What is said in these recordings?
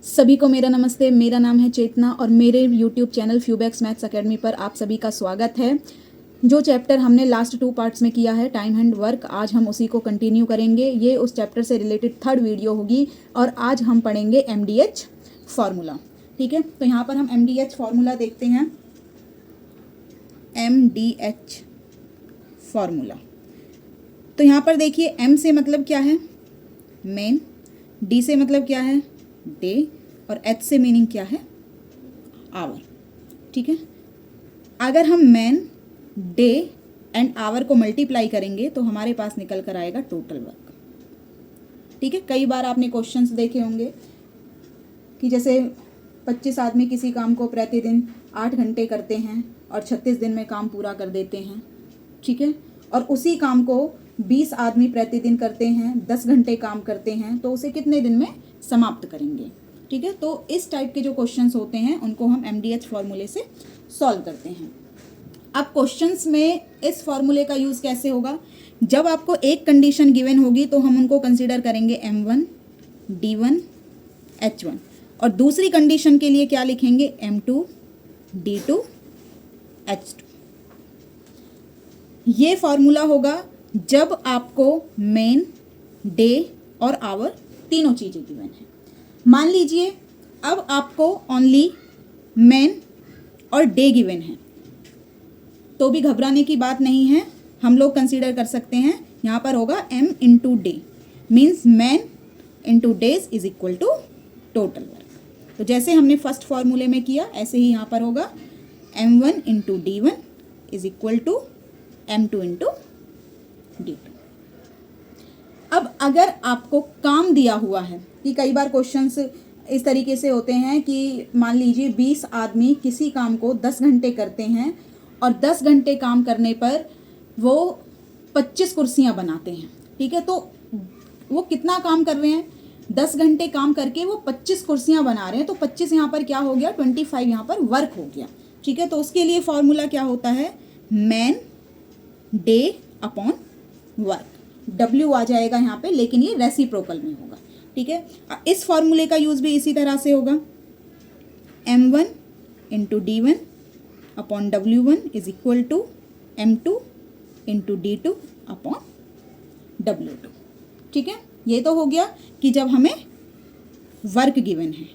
सभी को मेरा नमस्ते। मेरा नाम है चेतना और मेरे YouTube चैनल फ्यूबैक्स मैथ्स अकेडमी पर आप सभी का स्वागत है। जो चैप्टर हमने लास्ट 2 पार्ट्स में किया है टाइम एंड वर्क, आज हम उसी को कंटिन्यू करेंगे। ये उस चैप्टर से रिलेटेड 3rd वीडियो होगी और आज हम पढ़ेंगे MDH फार्मूला। ठीक है, तो यहाँ पर हम MDH फार्मूला देखते हैं। MDH फार्मूला, तो यहाँ पर देखिए M से मतलब क्या है, मेन। D से मतलब क्या है, डे। और H से मीनिंग क्या है, आवर। ठीक है, अगर हम मैन, डे एंड आवर को मल्टीप्लाई करेंगे तो हमारे पास निकल कर आएगा टोटल वर्क। ठीक है, कई बार आपने क्वेश्चंस देखे होंगे कि जैसे 25 आदमी किसी काम को प्रतिदिन 8 घंटे करते हैं और 36 दिन में काम पूरा कर देते हैं। ठीक है, और उसी काम को 20 आदमी प्रतिदिन करते हैं, 10 घंटे काम करते हैं, तो उसे कितने दिन में समाप्त करेंगे। ठीक है, तो इस टाइप के जो क्वेश्चंस होते हैं उनको हम MDH फार्मूले से सॉल्व करते हैं। अब क्वेश्चंस में इस फार्मूले का यूज़ कैसे होगा, जब आपको एक कंडीशन गिवन होगी तो हम उनको कंसीडर करेंगे M1, D1, H1 और दूसरी कंडीशन के लिए क्या लिखेंगे, M2, D2, H2। ये फार्मूला होगा जब आपको मेन, डे और आवर तीनों चीज़ें गिवन है। मान लीजिए अब आपको ओनली मेन और डे गिवन है तो भी घबराने की बात नहीं है, हम लोग कंसीडर कर सकते हैं। यहाँ पर होगा M into day, means man into days is equal to total work. तो जैसे हमने फर्स्ट फार्मूले में किया ऐसे ही यहाँ पर होगा M1 into D1 is equal to M2 into D2। अब अगर आपको काम दिया हुआ है कि कई बार क्वेश्चंस इस तरीके से होते हैं कि मान लीजिए 20 आदमी किसी काम को 10 घंटे करते हैं और 10 घंटे काम करने पर वो 25 कुर्सियां बनाते हैं। ठीक है, तो वो कितना काम कर रहे हैं, 10 घंटे काम करके वो 25 कुर्सियां बना रहे हैं, तो 25 यहाँ पर क्या हो गया, 25 यहाँ पर वर्क हो गया। ठीक है, तो उसके लिए फॉर्मूला क्या होता है, man day upon work. W आ जाएगा यहाँ पे, लेकिन ये रेसिप्रोकल में होगा। ठीक है, इस फॉर्मूले का यूज भी इसी तरह से होगा, M1 into D1 upon W1 is equal to M2 into D2 upon W2। ठीक है, ये तो हो गया कि जब हमें वर्क गिवन है।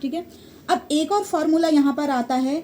ठीक है, अब एक और फॉर्मूला यहाँ पर आता है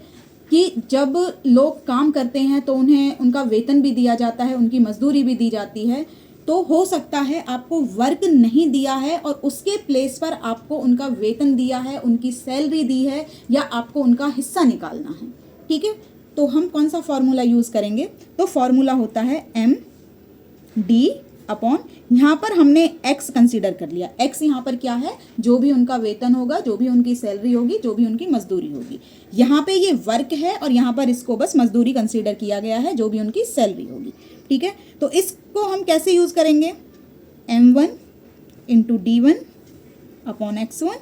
कि जब लोग काम करते हैं तो उन्हें उनका वेतन भी दिया जाता है, उनकी मजदूरी भी दी जाती है। तो हो सकता है आपको वर्क नहीं दिया है और उसके प्लेस पर आपको उनका वेतन दिया है, उनकी सैलरी दी है, या आपको उनका हिस्सा निकालना है। ठीक है, तो हम कौन सा फॉर्मूला यूज़ करेंगे, तो फॉर्मूला होता है MD अपॉन, यहाँ पर हमने X कंसीडर कर लिया। X यहाँ पर क्या है, जो भी उनका वेतन होगा, जो भी उनकी सैलरी होगी, जो भी उनकी मजदूरी होगी। यहाँ पे ये वर्क है और यहाँ पर इसको बस मजदूरी कंसीडर किया गया है, जो भी उनकी सैलरी होगी। ठीक है, तो इसको हम कैसे यूज़ करेंगे, M1 into D1 upon X1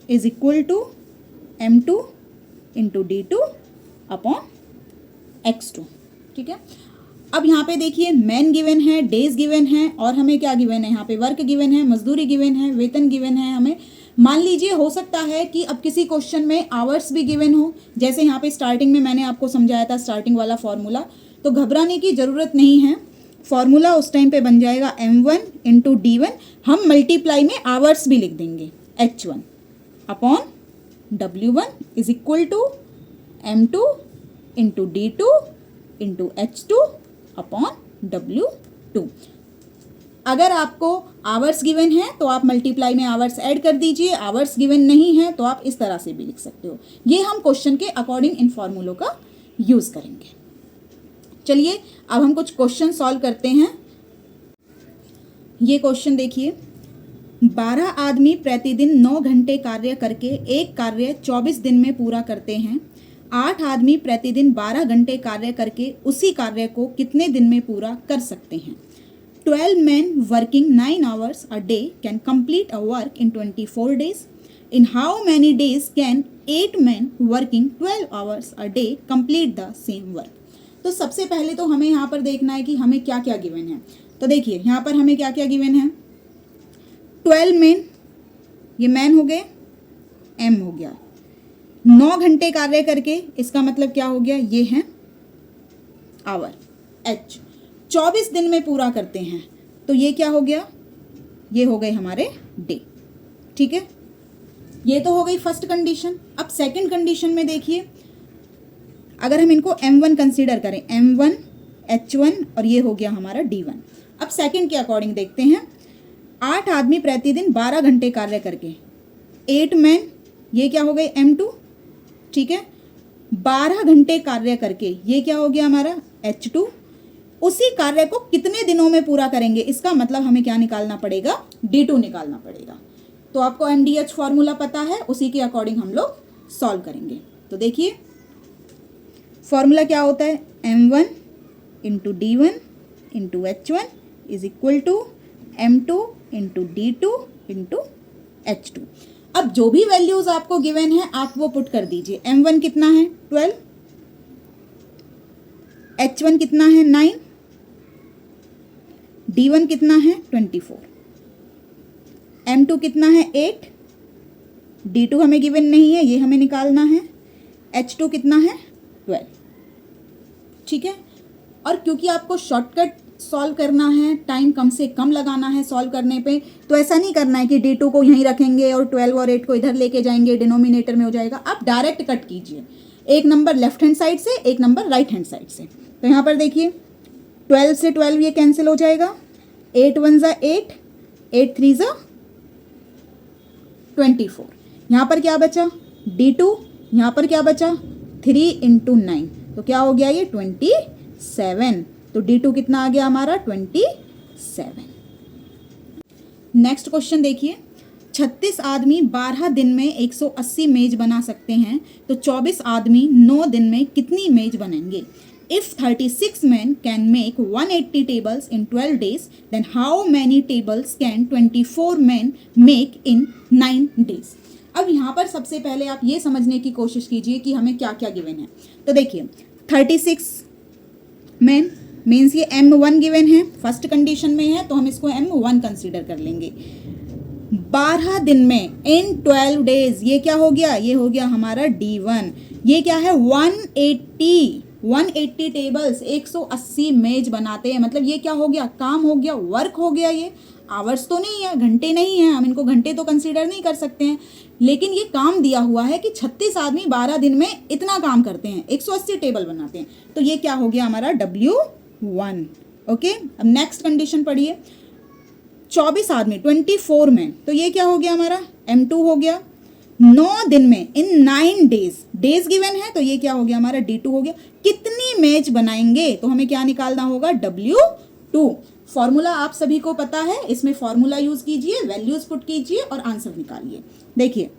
is equal to M2 into D2 upon X2। ठीक है, अब यहाँ पे देखिए मैन गिवन है, डेज गिवन है और हमें क्या गिवन है, यहाँ पे वर्क गिवन है, मजदूरी गिवन है, वेतन गिवन है हमें। मान लीजिए हो सकता है कि अब किसी क्वेश्चन में आवर्स भी गिवन हो, जैसे यहाँ पे स्टार्टिंग में मैंने आपको समझाया था स्टार्टिंग वाला फॉर्मूला, तो घबराने की ज़रूरत नहीं है। फॉर्मूला उस टाइम पे बन जाएगा M1 इंटू D1, हम मल्टीप्लाई में आवर्स भी लिख देंगे, H1 upon W1 is equal to M2 into D2 into H2 upon W2। अगर आपको आवर्स गिवन है तो आप मल्टीप्लाई में आवर्स ऐड कर दीजिए, आवर्स गिवन नहीं है तो आप इस तरह से भी लिख सकते हो। ये हम क्वेश्चन के अकॉर्डिंग इन फॉर्मूलों का यूज़ करेंगे। चलिए अब हम कुछ क्वेश्चन सॉल्व करते हैं। ये क्वेश्चन देखिए, 12 आदमी प्रतिदिन 9 घंटे कार्य करके एक कार्य 24 दिन में पूरा करते हैं। 8 आदमी प्रतिदिन 12 घंटे कार्य करके उसी कार्य को कितने दिन में पूरा कर सकते हैं। 12 men working 9 hours a day can complete a work in 24 days. In how many days can 8 men working 12 hours a day complete the same work? तो सबसे पहले तो हमें यहाँ पर देखना है कि हमें क्या क्या गिवन है। तो देखिए यहाँ पर हमें क्या क्या गिवन है, 12 men ये मैन हो गए, एम हो गया। 9 घंटे कार्य करके, इसका मतलब क्या हो गया, ये है आवर, एच। 24 दिन में पूरा करते हैं तो ये क्या हो गया, ये हो गए हमारे डे। ठीक है, ये तो हो गई फर्स्ट कंडीशन। अब सेकंड कंडीशन में देखिए, अगर हम इनको M1 कंसीडर करें, M1 H1 और ये हो गया हमारा D1। अब सेकंड के अकॉर्डिंग देखते हैं, 8 आदमी प्रतिदिन 12 घंटे कार्य करके, 8 मैन, ये क्या हो गए M2। ठीक है, 12 घंटे कार्य करके ये क्या हो गया हमारा H2। उसी कार्य को कितने दिनों में पूरा करेंगे, इसका मतलब हमें क्या निकालना पड़ेगा, D2 निकालना पड़ेगा। तो आपको MDH फॉर्मूला पता है, उसी के अकॉर्डिंग हम लोग सॉल्व करेंगे। तो देखिए फॉर्मूला क्या होता है, M1 into D1 into H1 is equal to M2 into D2 into H2। अब जो भी वैल्यूज आपको गिवन है आप वो पुट कर दीजिए। M1 कितना है 12, H1 कितना है 9, D1 कितना है 24, M2 कितना है 8, D2 हमें गिवन नहीं है, ये हमें निकालना है, H2 कितना है 12। ठीक है, और क्योंकि आपको शॉर्टकट सॉल्व करना है, टाइम कम से कम लगाना है सॉल्व करने पे, तो ऐसा नहीं करना है कि D2 को यहीं रखेंगे और 12 और 8 को इधर लेके जाएंगे, डिनोमिनेटर में हो जाएगा। आप डायरेक्ट कट कीजिए, एक नंबर लेफ्ट हैंड साइड से, एक नंबर राइट हैंड साइड से। तो यहाँ पर देखिए 12 से 12 ये कैंसिल हो जाएगा, 8 1 ज़ा 8, 8 3 ज़ा 24। यहाँ पर क्या बचा D2, यहाँ पर क्या बचा 3 इंटू 9, तो क्या हो गया ये 27। तो D2 कितना आ गया हमारा 27। नेक्स्ट क्वेश्चन देखिए, 36 आदमी 12 दिन में 180 मेज बना सकते हैं, तो 24 आदमी 9 दिन में कितनी मेज बनेंगे। If 36 men can make 180 tables in 12 days, then how many tables can 24 men make in 9 days? अब यहाँ पर सबसे पहले आप ये समझने की कोशिश कीजिए कि हमें क्या क्या गिवन है। तो देखिए 36 मैन मीन्स ये M1 गिवन है, फर्स्ट कंडीशन में है तो हम इसको M1 कंसीडर कर लेंगे। 12 दिन में इन 12 डेज, ये क्या हो गया, ये हो गया हमारा D1। ये क्या है 180 टेबल्स, 180 मेज बनाते हैं, मतलब ये क्या हो गया, काम हो गया, वर्क हो गया। ये आवर्स तो नहीं है, घंटे नहीं है, हम इनको घंटे तो कंसीडर नहीं कर सकते हैं, लेकिन ये काम दिया हुआ है कि 36 आदमी 12 दिन में इतना काम करते हैं, 180 टेबल बनाते हैं, तो ये क्या हो गया हमारा W1। ओके, अब नेक्स्ट कंडीशन पढ़िए, 24 आदमी 24 में, तो ये क्या हो गया हमारा M2 हो गया। 9 दिन में इन 9 डेज, डेज गिवन है तो ये क्या हो गया हमारा D2 हो गया। कितनी मेज बनाएंगे, तो हमें क्या निकालना होगा W2। फॉर्मूला आप सभी को पता है, इसमें फॉर्मूला यूज कीजिए, वैल्यूज पुट कीजिए और आंसर निकालिए। देखिए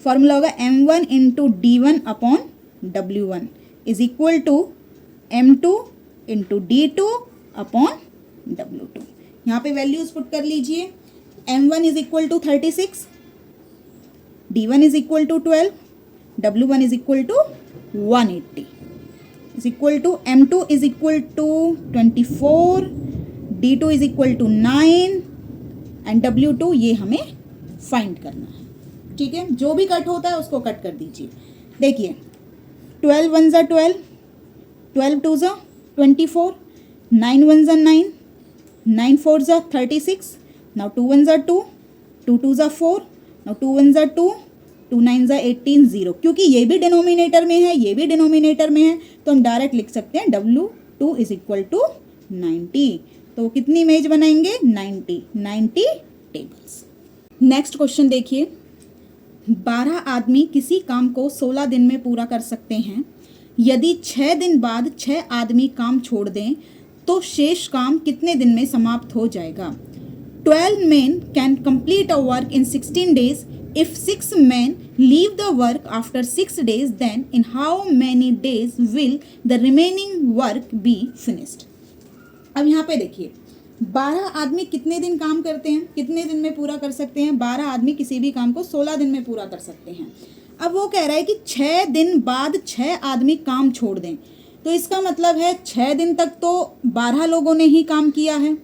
फॉर्मूला होगा M1 into D1 upon W1 is equal to M2 into D2 upon W2। यहाँ पे वैल्यूज पुट कर लीजिए, M1 is equal to 36, D1 is equal to 12, W1 is equal to 180, is equal to M2 is equal to 24, D2 is equal to 9 and W2 ये हमें find करना है। ठीक है, जो भी कट होता है उसको कट कर दीजिए। देखिए 12 1 ज़ा 12, 12 2 ज़ा 24, 9 1 ज़ा 9, 9 4 ज़ा 36, now 2 1 ज़ा 2, 2 2 ज़ा 4, now 2 1 ज़ा 2, 2 9 ज़ा 18 0, क्योंकि ये भी डिनोमिनेटर में है, ये भी डिनोमिनेटर में है, तो हम डायरेक्ट लिख सकते हैं W2 इज इक्वल टू 90। तो कितनी मेज बनाएंगे 90 टेबल्स। नेक्स्ट क्वेश्चन देखिए, 12 आदमी किसी काम को 16 दिन में पूरा कर सकते हैं। यदि 6 दिन बाद 6 आदमी काम छोड़ दें तो शेष काम कितने दिन में समाप्त हो जाएगा। 12 men can complete a work in 16 days. If 6 men leave the work after 6 days, then in how many days will the remaining work be finished? अब यहाँ पे देखिए 12 आदमी कितने दिन काम करते हैं, कितने दिन में पूरा कर सकते हैं। 12 आदमी किसी भी काम को 16 दिन में पूरा कर सकते हैं। अब वो कह रहा है कि 6 दिन बाद 6 आदमी काम छोड़ दें, तो इसका मतलब है 6 दिन तक तो 12 लोगों ने ही काम किया है,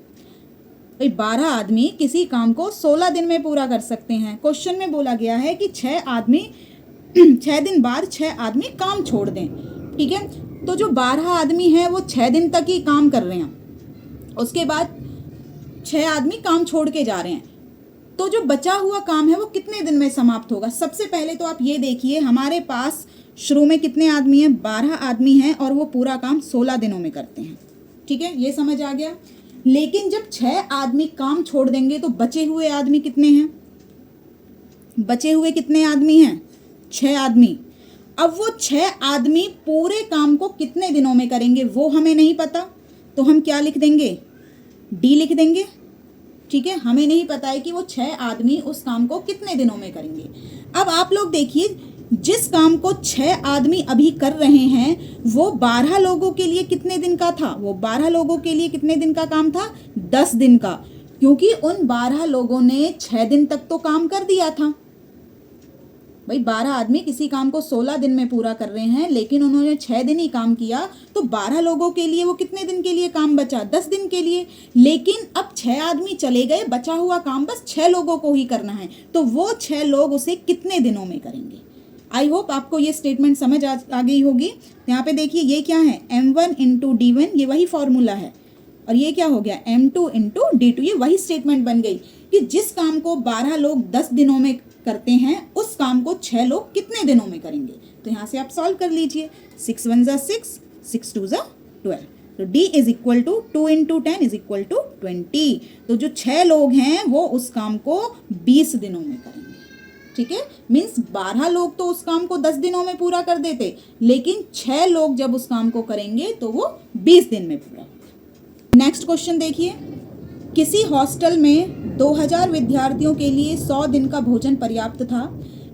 भाई 12 आदमी किसी काम को 16 दिन में पूरा कर सकते हैं। क्वेश्चन में बोला गया है कि 6 दिन बाद 6 आदमी काम छोड़ दें। ठीक है, तो जो 12 आदमी हैं वो 6 दिन तक ही काम कर रहे हैं, उसके बाद 6 आदमी काम छोड़ के जा रहे हैं, तो जो बचा हुआ काम है वो कितने दिन में समाप्त होगा। सबसे पहले तो आप ये देखिए, हमारे पास शुरू में कितने आदमी हैं, 12 आदमी हैं और वो पूरा काम 16 दिनों में करते हैं। ठीक है, ये समझ आ गया। लेकिन जब 6 आदमी काम छोड़ देंगे तो बचे हुए आदमी कितने हैं, बचे हुए कितने आदमी हैं, 6 आदमी। अब वो 6 आदमी पूरे काम को कितने दिनों में करेंगे वो हमें नहीं पता, तो हम क्या लिख देंगे, डी लिख देंगे। ठीक है, हमें नहीं पता है कि वो 6 आदमी उस काम को कितने दिनों में करेंगे। अब आप लोग देखिए, जिस काम को 6 आदमी अभी कर रहे हैं वो 12 लोगों के लिए कितने दिन का था, वो 12 लोगों के लिए कितने दिन का काम था, 10 दिन का, क्योंकि उन 12 लोगों ने 6 दिन तक तो काम कर दिया था। भाई 12 आदमी किसी काम को 16 दिन में पूरा कर रहे हैं, लेकिन उन्होंने 6 दिन ही काम किया, तो 12 लोगों के लिए वो कितने दिन के लिए काम बचा, 10 दिन के लिए। लेकिन अब 6 आदमी चले गए, बचा हुआ काम बस 6 लोगों को ही करना है, तो वो 6 लोग उसे कितने दिनों में करेंगे। आई होप आपको ये स्टेटमेंट समझ आ गई होगी। यहाँ पे देखिए, ये क्या है, M1 इंटू D1, ये वही फॉर्मूला है, और ये क्या हो गया, M2 इंटू D2, ये वही स्टेटमेंट बन गई कि जिस काम को 12 लोग 10 दिनों में करते हैं उस काम को 6 लोग कितने दिनों में करेंगे। तो यहाँ से आप सॉल्व कर लीजिए, 6 1 ज़ा 6, 6 2 ज़ा 12, तो D is equal to 2 into 10 is equal to 20। तो जो 6 लोग हैं वो उस काम को 20 दिनों में करेंगे। ठीक है, मीन्स 12 लोग तो उस काम को 10 दिनों में पूरा कर देते, लेकिन 6 लोग जब उस काम को करेंगे तो वो 20 दिन में पूरा होगा। नेक्स्ट क्वेश्चन देखिए, किसी हॉस्टल में 2000 विद्यार्थियों के लिए 100 दिन का भोजन पर्याप्त था।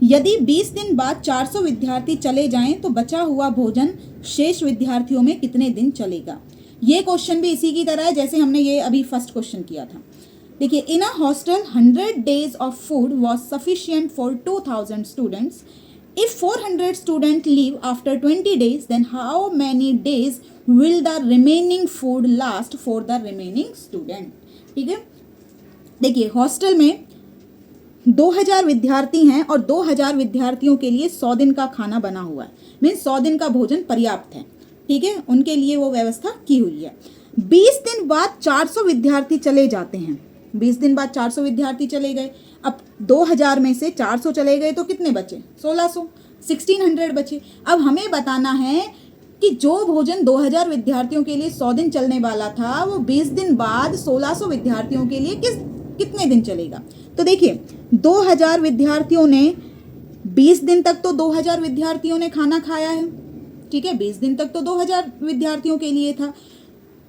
यदि 20 दिन बाद 400 विद्यार्थी चले जाएं तो बचा हुआ भोजन शेष विद्यार्थियों में कितने दिन चलेगा। ये क्वेश्चन भी इसी की तरह है जैसे हमने ये अभी फर्स्ट क्वेश्चन किया था। देखिए, in a hostel 100 days of food was sufficient for 2000 students. If 400 students leave after 20 days, then how many days will the remaining food last for the remaining student? ठीक है, देखिए हॉस्टल में 2000 विद्यार्थी हैं और 2000 विद्यार्थियों के लिए 100 दिन का खाना बना हुआ है, मीन्स 100 दिन का भोजन पर्याप्त है। ठीक है, उनके लिए वो व्यवस्था की हुई है। 20 दिन बाद 400 विद्यार्थी चले जाते हैं, 20 दिन बाद 400 विद्यार्थी चले गए। अब 2000 में से 400 चले गए तो कितने बचे, 1600, 1600 बचे। अब हमें बताना है कि जो भोजन 2000 विद्यार्थियों के लिए 100 दिन चलने वाला था वो 20 दिन बाद 1600 विद्यार्थियों के लिए कितने दिन चलेगा। तो देखिए 2000 विद्यार्थियों ने 20 दिन तक तो 2000 विद्यार्थियों ने खाना खाया है। ठीक है, 20 दिन तक तो 2000 विद्यार्थियों के लिए था,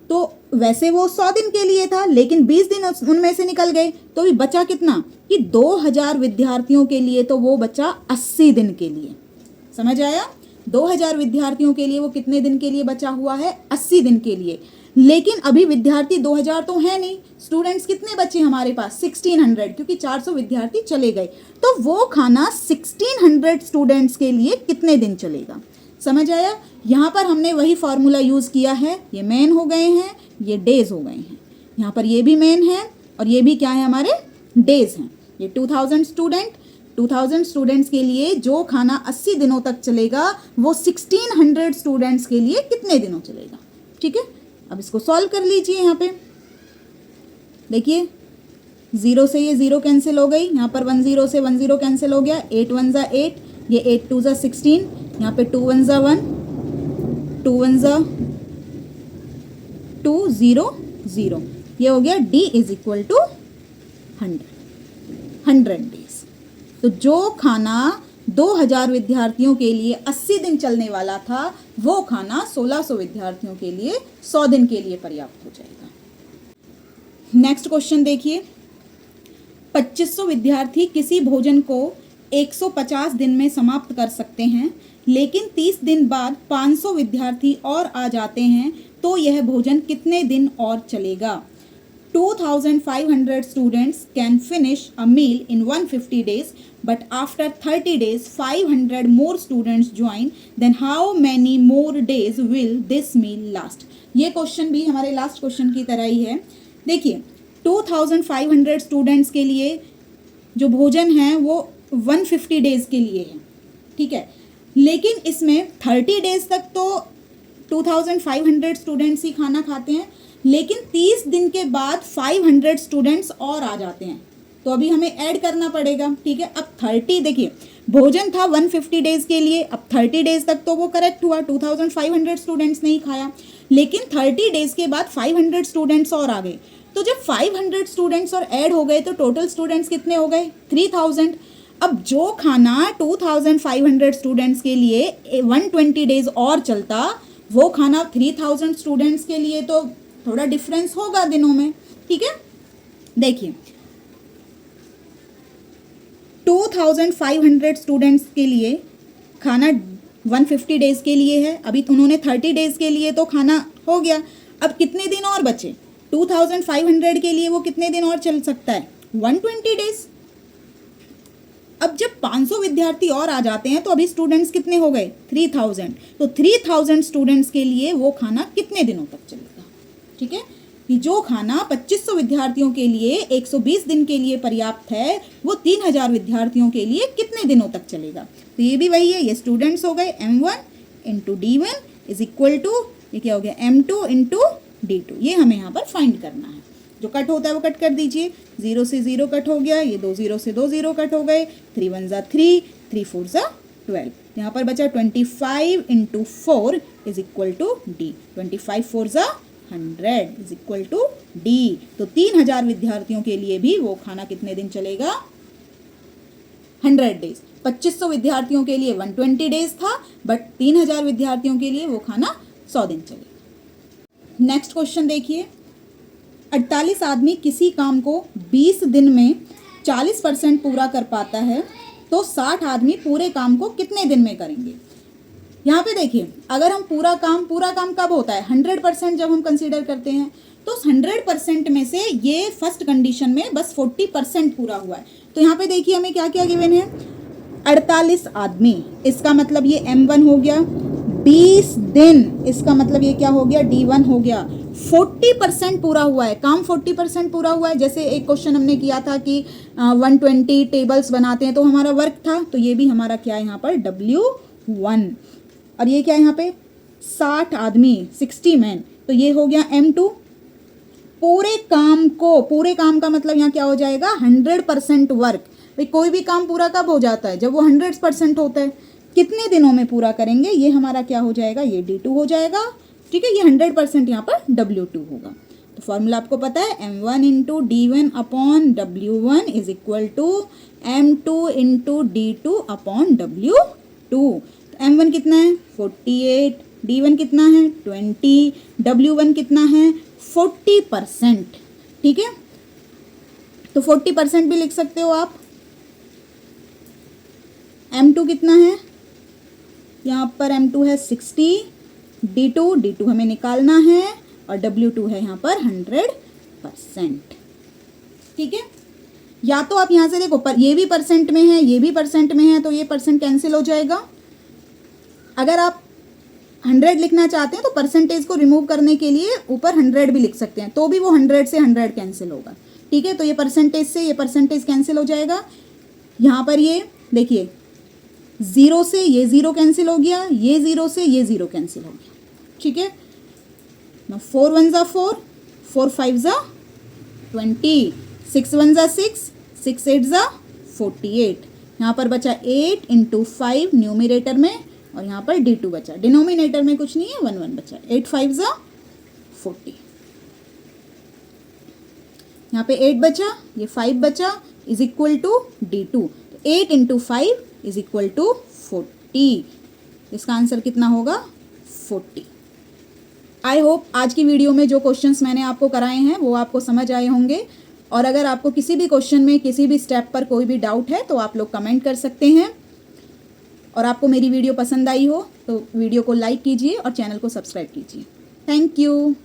तो वैसे वो 100 दिन के लिए था, लेकिन 20 दिन उनमें से निकल गए तो भी बचा कितना, कि 2000 विद्यार्थियों के लिए तो वो बचा 80 दिन के लिए। समझ आया, 2000 विद्यार्थियों के लिए वो कितने दिन के लिए बचा हुआ है, 80 दिन के लिए। लेकिन अभी विद्यार्थी 2000 तो है नहीं, स्टूडेंट्स कितने बचे हमारे पास, 1600, क्योंकि 400 विद्यार्थी चले गए, तो वो खाना 1600 स्टूडेंट्स के लिए कितने दिन चलेगा। समझ आया, यहाँ पर हमने वही फॉर्मूला यूज़ किया है। ये मेन हो गए हैं, ये डेज हो गए हैं। यहाँ पर ये भी मेन है और ये भी क्या है, हमारे डेज हैं। ये 2000 स्टूडेंट्स के लिए जो खाना 80 दिनों तक चलेगा वो 1600 स्टूडेंट्स के लिए कितने दिनों चलेगा। ठीक है, अब इसको सॉल्व कर लीजिए। यहाँ पे देखिए 0 से ये 0 कैंसिल हो गई, यहाँ पर 10 से 10 कैंसिल हो गया, 8 1 ज़ा 8, ये 8 2 ज़ा 16, यहाँ पे 2 1 ज़ा 1, 2 1 ज़ा 2 0 0, ये हो गया D is equal to 100 days. तो जो खाना 2000 विद्यार्थियों के लिए 80 दिन चलने वाला था वो खाना 1600 विद्यार्थियों के लिए 100 दिन के लिए पर्याप्त हो जाएगा। नेक्स्ट क्वेश्चन देखिए, 2500 विद्यार्थी किसी भोजन को 150 दिन में समाप्त कर सकते हैं, लेकिन 30 दिन बाद 500 विद्यार्थी और आ जाते हैं, तो यह भोजन कितने दिन और चलेगा। 2500 students can finish a meal in 150 days, but after 30 days 500 more students join, then how many more days will this meal last? ये क्वेश्चन भी हमारे लास्ट क्वेश्चन की तरह ही है। देखिए 2500 स्टूडेंट्स के लिए जो भोजन है वो 150 डेज के लिए है, ठीक है। लेकिन इसमें 30 डेज तक तो 2500 स्टूडेंट्स ही खाना खाते हैं, लेकिन 30 दिन के बाद 500 स्टूडेंट्स और आ जाते हैं, तो अभी हमें ऐड करना पड़ेगा, ठीक है। अब 30, देखिए भोजन था 150 डेज के लिए, अब 30 डेज तक तो वो करेक्ट हुआ, 2500 स्टूडेंट्स ने ही खाया, लेकिन 30 डेज के बाद 500 स्टूडेंट्स और आ गए। तो जब 500 स्टूडेंट्स और ऐड हो गए तो टोटल स्टूडेंट्स कितने हो गए? 3000। अब जो खाना 2500 स्टूडेंट्स के लिए 120 डेज और चलता, वो खाना 3000 स्टूडेंट्स के लिए तो थोड़ा डिफरेंस होगा दिनों में, ठीक है। देखिए 2500 स्टूडेंट्स के लिए खाना 150 डेज के लिए है, अभी उन्होंने 30 डेज के लिए तो खाना हो गया, अब कितने दिन और बचे? 2500 के लिए वो कितने दिन और चल सकता है? 120 डेज। अब जब 500 विद्यार्थी और आ जाते हैं तो अभी स्टूडेंट्स कितने हो गए? 3000। तो 3000 स्टूडेंट्स के लिए वो खाना कितने दिनों तक चलेगा, ठीक है। कि जो खाना 2500 विद्यार्थियों के लिए 120 दिन के लिए पर्याप्त है, वो 3000 विद्यार्थियों के लिए कितने दिनों तक चलेगा? तो ये भी वही है, ये स्टूडेंट्स हो गए m1 into d1 is equal to, ये क्या हो गया? m2 into d2। ये हमें यहाँ पर फाइंड करना है। जो कट होता है वो कट कर दीजिए, 0 से 0 कट हो गया, ये 2 0 से 2 0 कट हो गए, 3 1 ज़ा 3, 3 4 ज़ा 12। यहाँ पर बचा 25 into 4 is equal to D, 25 4 ज़ा 100 इज इक्वल टू डी। तो 3000 विद्यार्थियों के लिए भी वो खाना कितने दिन चलेगा? 100 डेज। 2500 विद्यार्थियों के लिए 120 डेज था, बट 3000 विद्यार्थियों के लिए वो खाना 100 दिन चलेगा। नेक्स्ट क्वेश्चन देखिए, 48 आदमी किसी काम को 20 दिन में 40% पूरा कर पाता है, तो 60 आदमी पूरे काम को कितने दिन में करेंगे? यहाँ पे देखिए, अगर हम पूरा काम कब होता है? 100% जब हम कंसीडर करते हैं, तो 100% में से ये फर्स्ट कंडीशन में बस 40% पूरा हुआ है। तो यहाँ पे देखिए हमें क्या क्या गिवन है? 48 आदमी, इसका मतलब ये m1 हो गया, 20 दिन, इसका मतलब ये क्या हो गया? d1 हो गया। 40% पूरा हुआ है, काम 40% पूरा हुआ है। जैसे एक क्वेश्चन हमने किया था कि 120 टेबल्स बनाते हैं, तो हमारा वर्क था, तो ये भी हमारा क्या है यहाँ पर? W1। और ये क्या है यहाँ पे? 60 आदमी, 60 मैन, तो ये हो गया m2। पूरे काम का मतलब यहाँ क्या हो जाएगा? 100% वर्क। भाई कोई भी काम पूरा कब हो जाता है? जब वो 100% होता है। कितने दिनों में पूरा करेंगे? ये हमारा क्या हो जाएगा? ये d2 हो जाएगा, ठीक है। ये 100% यहाँ पर W2 होगा। तो फॉर्मूला आपको पता है, m1 into d1 upon W1 is equal to m2 into d2 upon W2। तो m1 कितना है? 48, d1 कितना है? 20, W1 कितना है? 40%, ठीक है। तो 40% भी लिख सकते हो आप। m2 कितना है? यहाँ पर m2 है 60, d2 हमें निकालना है, और W2 है यहाँ पर 100%, ठीक है। या तो आप यहाँ से देखो, पर ये भी परसेंट में है, ये भी परसेंट में है, तो ये परसेंट कैंसिल हो जाएगा। अगर आप 100 लिखना चाहते हैं तो परसेंटेज को रिमूव करने के लिए ऊपर 100 भी लिख सकते हैं, तो भी वो 100 से 100 कैंसिल होगा, ठीक है। तो ये परसेंटेज से ये परसेंटेज कैंसिल हो जाएगा। यहाँ पर ये देखिए, 0 से ये 0 कैंसिल हो गया, ये 0 से ये 0 कैंसिल हो गया, ठीक है। 4 1 ज़ा 4, 4 5 ज़ा 20, 6 1 ज़ा 6, 6 8 ज़ा 48। यहाँ पर बचा 8 इंटू 5 न्यूमिरेटर में, और यहाँ पर d2 बचा, डिनोमिनेटर में कुछ नहीं है, 1 1 बचा। 8 5 ज़ा 40, यहाँ पे 8 बचा, ये 5 बचा, इज इक्वल टू d2। तो 8 इंटू 5 इज इक्वल टू 40। इसका आंसर कितना होगा? 40। आई होप आज की वीडियो में जो क्वेश्चंस मैंने आपको कराए हैं वो आपको समझ आए होंगे। और अगर आपको किसी भी क्वेश्चन में किसी भी स्टेप पर कोई भी डाउट है तो आप लोग कमेंट कर सकते हैं। और आपको मेरी वीडियो पसंद आई हो तो वीडियो को लाइक कीजिए और चैनल को सब्सक्राइब कीजिए। Thank you.